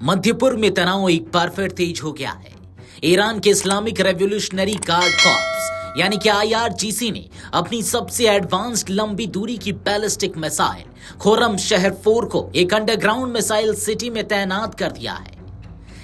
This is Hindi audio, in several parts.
मध्यपुर में तनाव एक बार फिर तेज हो गया है। ईरान के इस्लामिक रेवोल्यूशनरी गार्ड कॉर्प्स यानी कि आईआरजीसी ने अपनी सबसे एडवांस्ड लंबी दूरी की बैलिस्टिक मिसाइल खुर्रम शहर 4 को एक अंडरग्राउंड मिसाइल सिटी में तैनात कर दिया है।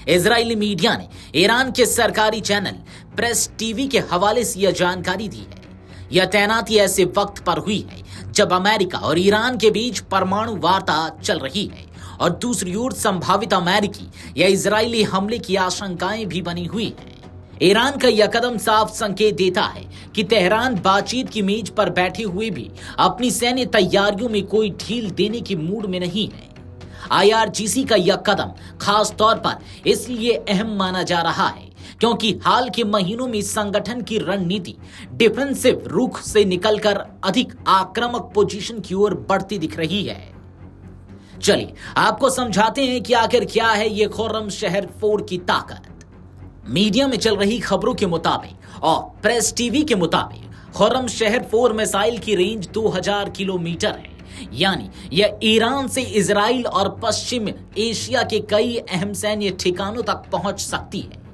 इजरायली मीडिया ने ईरान के सरकारी चैनल प्रेस टीवी के हवाले से यह जानकारी दी है। यह तैनाती ऐसे वक्त पर हुई है जब अमेरिका और ईरान के बीच परमाणु वार्ता चल रही है और दूसरी ओर संभावित अमेरिकी या इजरायली हमले की आशंकाएं भी बनी हुई हैं। ईरान का यह कदम साफ संकेत देता है कि तेहरान बातचीत की मेज पर बैठे हुए भी अपनी सैन्य तैयारियों में कोई ढील देने की मूड में नहीं है। आईआरजीसी का यह कदम खास तौर पर इसलिए अहम माना जा रहा है क्योंकि हाल के महीनों में संगठन की रणनीति डिफेंसिव रुख से निकलकर अधिक आक्रामक पोजीशन की ओर बढ़ती दिख रही है। चलिए आपको समझाते हैं कि आखिर क्या है ये खुर्रम शहर 4 की ताकत। मीडिया में चल रही खबरों के मुताबिक और प्रेस टीवी के मुताबिक खुर्रम शहर 4 मिसाइल की रेंज 2000 किलोमीटर है, यानी यह ईरान से इजराइल और पश्चिम एशिया के कई अहम सैन्य ठिकानों तक पहुंच सकती है।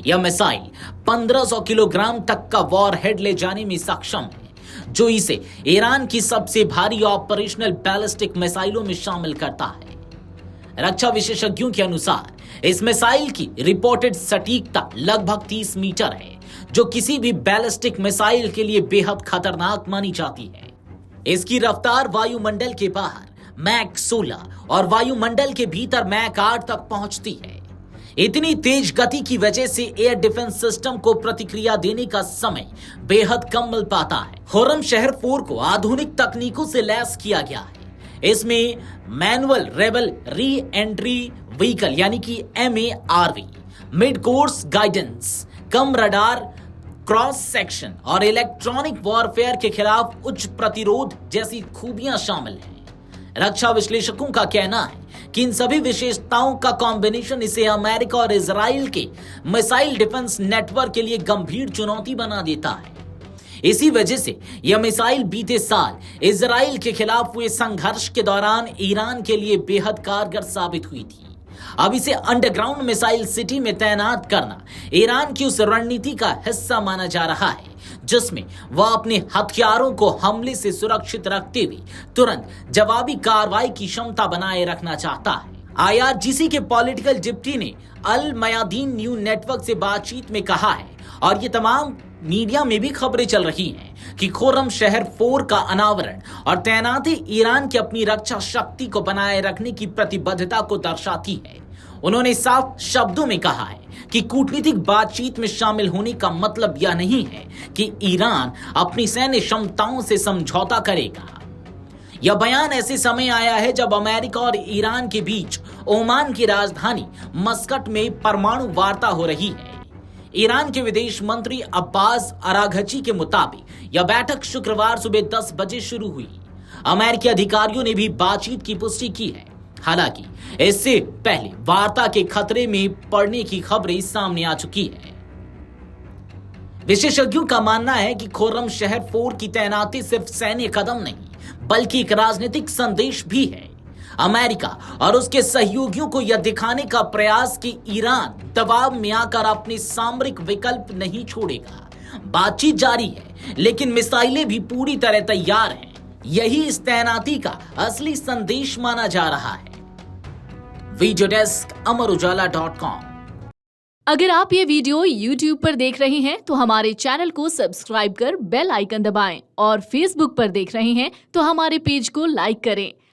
यह मिसाइल 1500 किलोग्राम तक का वॉरहेड ले जाने में सक्षम है, जो इसे ईरान की सबसे भारी ऑपरेशनल बैलिस्टिक मिसाइलों में शामिल करता है। रक्षा विशेषज्ञों के अनुसार इस मिसाइल की रिपोर्टेड सटीकता लगभग 30 मीटर है, जो किसी भी बैलिस्टिक मिसाइल के लिए बेहद खतरनाक मानी जाती है। इसकी रफ्तार वायुमंडल के बाहर मैक 16 और वायुमंडल के भीतर मैक 8 तक पहुंचती है। इतनी तेज गति की वजह से एयर डिफेंस सिस्टम को प्रतिक्रिया देने का समय बेहद कम मिल पाता है। खुर्रम शहर 4 को आधुनिक तकनीकों से लैस किया गया है। इसमें manual rebel re entry vehicle यानी कि MARV, मिड कोर्स गाइडेंस, कम रडार क्रॉस सेक्शन और इलेक्ट्रॉनिक वॉरफेयर के खिलाफ उच्च प्रतिरोध जैसी खूबियां शामिल हैं। रक्षा विश्लेषकों का कहना है कि इन सभी विशेषताओं का कॉम्बिनेशन इसे अमेरिका और इजराइल के मिसाइल डिफेंस नेटवर्क के लिए गंभीर चुनौती बना देता है। इसी वजह से यह मिसाइल बीते साल इजराइल के खिलाफ हुए संघर्ष के दौरान ईरान के लिए बेहद कारगर साबित हुई थी। अब इसे अंडरग्राउंड मिसाइल सिटी में तैनात करना ईरान की उस रणनीति का हिस्सा माना जा रहा है जिसमें वह अपने हथियारों को हमले से सुरक्षित रखते हुए तुरंत जवाबी कार्रवाई की क्षमता बनाए रखना चाहता है। आईआरजीसी के पॉलिटिकल डिप्टी ने अल मयादीन न्यूज नेटवर्क से बातचीत में कहा है, और ये तमाम मीडिया में भी खबरें चल रही हैं कि खुर्रम शहर 4 का अनावरण और तैनाती ईरान की अपनी रक्षा शक्ति को बनाए रखने की प्रतिबद्धता को दर्शाती है। उन्होंने साफ शब्दों में कहा है कि कूटनीतिक बातचीत में शामिल होने का मतलब यह नहीं है कि ईरान अपनी सैन्य क्षमताओं से समझौता करेगा। यह बयान ऐसे समय आया है जब अमेरिका और ईरान के बीच ओमान की राजधानी मस्कट में परमाणु वार्ता हो रही है। ईरान के विदेश मंत्री अब्बास अराघची के मुताबिक यह बैठक शुक्रवार सुबह 10 बजे शुरू हुई। अमेरिकी अधिकारियों ने भी बातचीत की पुष्टि की है। हालांकि इससे पहले वार्ता के खतरे में पड़ने की खबरें सामने आ चुकी है। विशेषज्ञों का मानना है कि खुर्रम शहर 4 की तैनाती सिर्फ सैन्य कदम नहीं बल्कि एक राजनीतिक संदेश भी है। अमेरिका और उसके सहयोगियों को यह दिखाने का प्रयास कि ईरान दबाव में आकर अपने सामरिक विकल्प नहीं छोड़ेगा। बातचीत जारी है लेकिन मिसाइलें भी पूरी तरह तैयार हैं। यही इस तैनाती का असली संदेश माना जा रहा है। वीडियो डेस्क अमरउजाला.com। अगर आप ये वीडियो YouTube पर देख रहे हैं तो हमारे चैनल को सब्सक्राइब कर बेल आइकन दबाएं, और Facebook पर देख रहे हैं तो हमारे पेज को लाइक करें।